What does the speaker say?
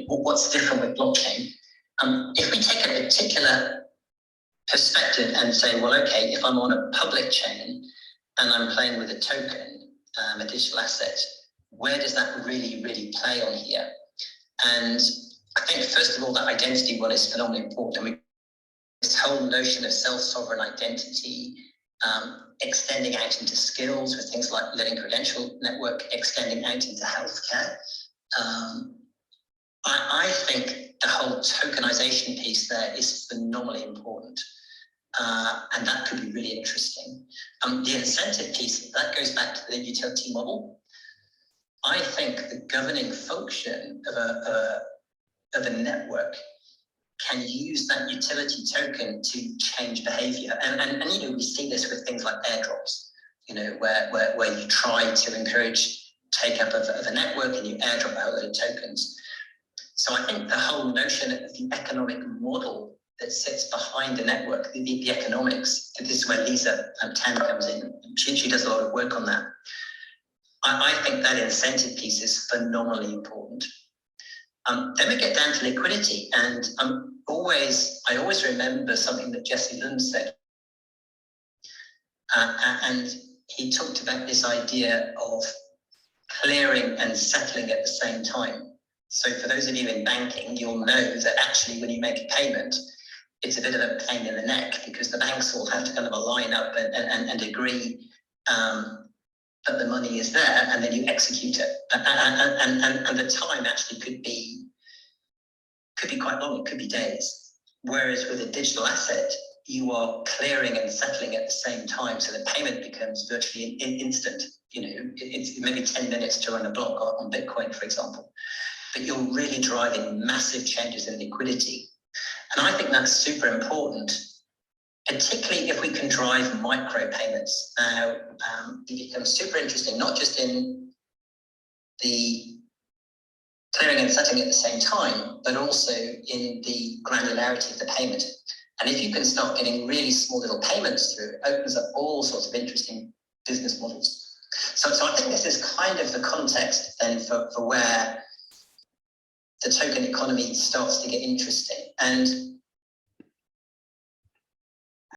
What's different with blockchain? If we take a particular perspective and say, well, okay, if I'm on a public chain and I'm playing with a token, a digital asset, where does that really, really play on here? And I think, first of all, that identity one is phenomenally important. This whole notion of self-sovereign identity, extending out into skills with things like Living Credential Network, extending out into healthcare. I think the whole tokenization piece there is phenomenally important. And that could be really interesting. The incentive piece, that goes back to the utility model. I think the governing function of a network can use that utility token to change behavior. And we see this with things like airdrops, where you try to encourage take up of a network and you airdrop a whole load of tokens. So I think the whole notion of the economic model that sits behind the network, the economics, this is where Lisa Tan comes in. She does a lot of work on that. I think that incentive piece is phenomenally important. Then we get down to liquidity, and I always remember something that Jesse Lund said, and he talked about this idea of clearing and settling at the same time. So for those of you in banking, you'll know that actually when you make a payment, it's a bit of a pain in the neck because the banks will have to kind of line up and agree that the money is there, and then you execute it. And the time actually could be quite long, it could be days. Whereas with a digital asset, you are clearing and settling at the same time, so the payment becomes virtually instant. It's maybe 10 minutes to run a block on Bitcoin, for example. But you're really driving massive changes in liquidity. And I think that's super important, particularly if we can drive micro payments. Now, it becomes super interesting, not just in the clearing and settling at the same time, but also in the granularity of the payment. And if you can start getting really small little payments through, it opens up all sorts of interesting business models. So I think this is kind of the context then for where the token economy starts to get interesting. And